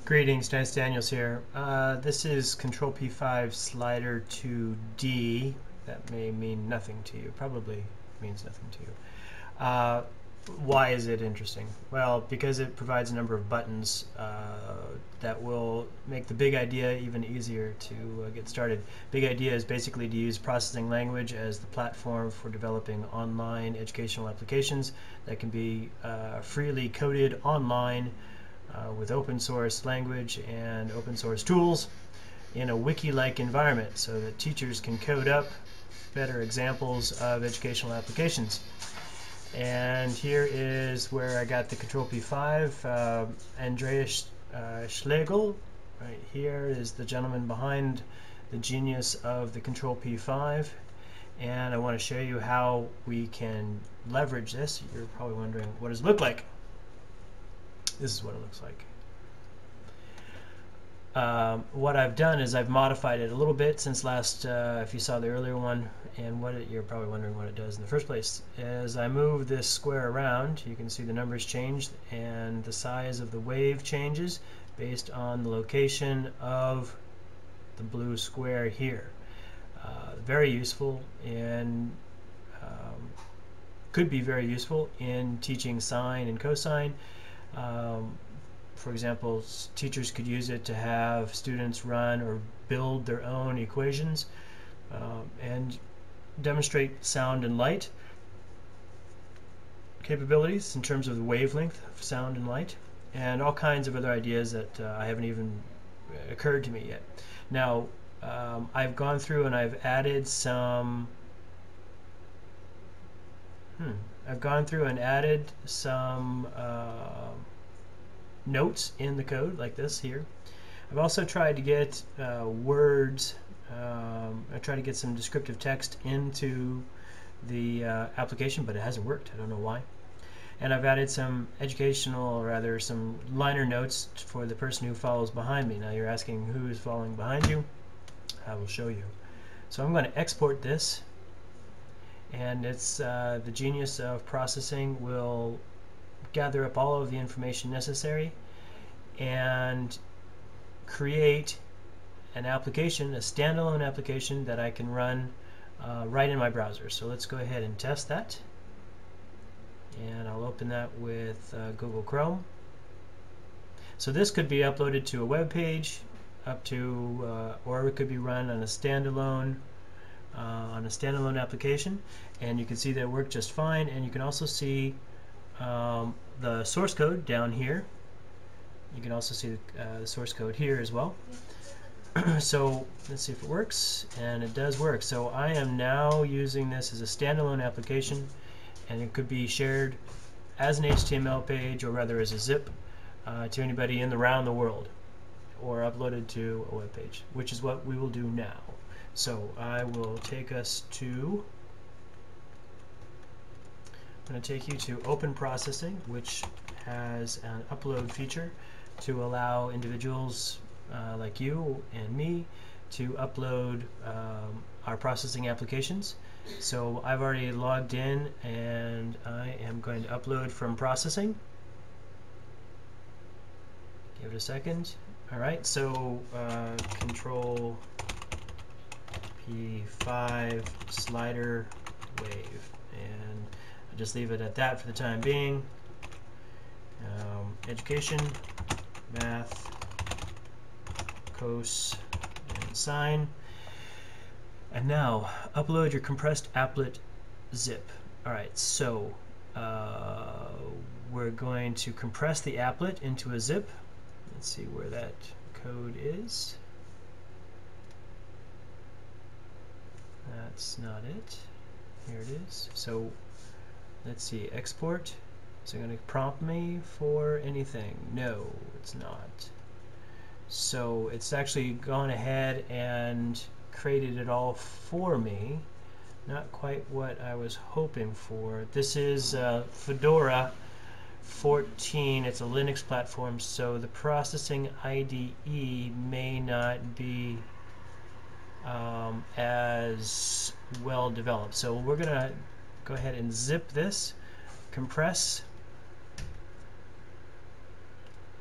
Greetings, Dennis Daniels here. This is Control P5 Slider 2D. That may mean nothing to you. Probably means nothing to you. Why is it interesting? Well, because it provides a number of buttons that will make the big idea even easier to get started. Big idea is basically to use processing language as the platform for developing online educational applications that can be freely coded online with open source language and open source tools in a wiki-like environment so that teachers can code up better examples of educational applications. And here is where I got the Control P5. Andreas Schlegel, right here, is the gentleman behind the genius of the Control P5. And I want to show you how we can leverage this. You're probably wondering, what does it look like? This is what it looks like. What I've done is I've modified it a little bit since last, if you saw the earlier one, and you're probably wondering what it does in the first place. As I move this square around, you can see the numbers changed and the size of the wave changes based on the location of the blue square here. Very useful and could be very useful in teaching sine and cosine. For example, teachers could use it to have students run or build their own equations and demonstrate sound and light capabilities in terms of the wavelength of sound and light, and all kinds of other ideas that I haven't even occurred to me yet. Now, I've gone through and I've added some notes in the code like this here. I've also tried to get words. I tried to get some descriptive text into the application, but it hasn't worked. I don't know why. And I've added some educational, or rather some liner notes for the person who follows behind me. Now you're asking who is following behind you. I will show you. So I'm going to export this, and it's the genius of processing will gather up all of the information necessary and create an application, a standalone application that I can run right in my browser. So let's go ahead and test that, and I'll open that with Google Chrome. So this could be uploaded to a web page, or it could be run on a standalone application, and you can see that it worked just fine. And you can also see the source code down here. You can also see the source code here as well. So let's see if it works, and it does work. So I am now using this as a standalone application, and it could be shared as an HTML page, or rather as a zip, to anybody around the world, or uploaded to a web page, which is what we will do now. So I will take us to, I'm going to take you to Open Processing, which has an upload feature to allow individuals like you and me to upload our processing applications. So I've already logged in, and I am going to upload from processing. Give it a second. Alright, so Control P5 Slider Wave, and I'll just leave it at that for the time being. Education, math, cos, and sine. And now upload your compressed applet zip. Alright, so we're going to compress the applet into a zip. Let's see where that code is. That's not it. Here it is. So let's see, export. Is it going to prompt me for anything? No, it's not. So it's actually gone ahead and created it all for me. Not quite what I was hoping for. This is Fedora 14. It's a Linux platform, so the processing IDE may not be as well developed. So we're going to go ahead and zip this, compress,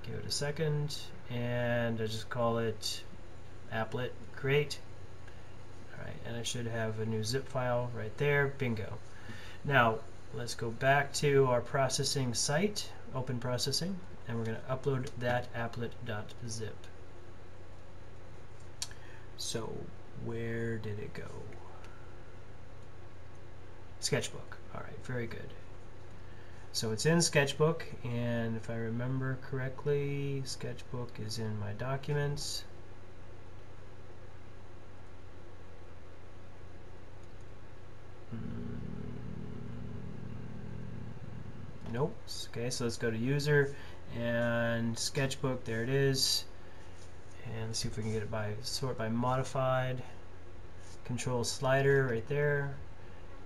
Give it a second, and I just call it applet create. Alright, and I should have a new zip file right there. Bingo. Now let's go back to our processing site, open processing, and we're going to upload that applet.zip. So where did it go? Sketchbook. Alright, very good. So it's in Sketchbook, and if I remember correctly, Sketchbook is in my documents. Nope. Okay, so let's go to user and Sketchbook. There it is. And let's see if we can get it by sort by modified. Control slider right there.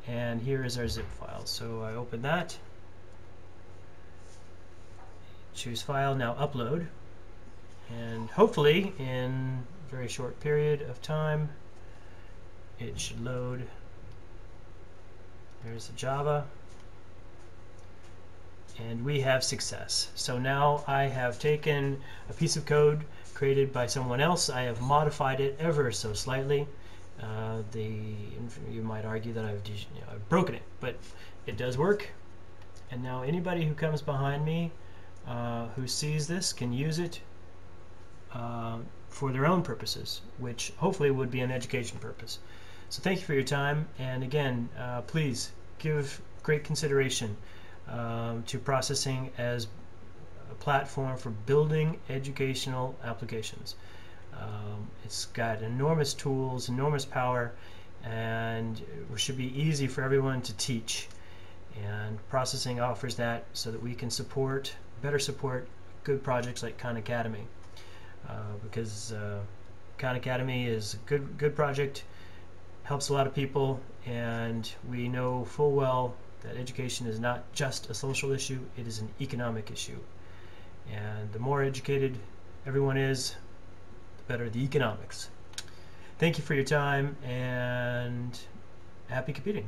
And here is our zip file. So I open that. Choose file, now upload, and hopefully in a very short period of time it should load. There's the Java, and we have success. So now I have taken a piece of code created by someone else, I have modified it ever so slightly. You might argue that I've broken it, but it does work, and now anybody who comes behind me who sees this can use it for their own purposes, which hopefully would be an education purpose. So thank you for your time, and again, please give great consideration to processing as a platform for building educational applications. It's got enormous tools, enormous power, and it should be easy for everyone to teach. And processing offers that so that we can better support good projects like Khan Academy, because Khan Academy is a good project, helps a lot of people, and we know full well that education is not just a social issue, it is an economic issue. And the more educated everyone is, the better the economics. Thank you for your time, and happy computing.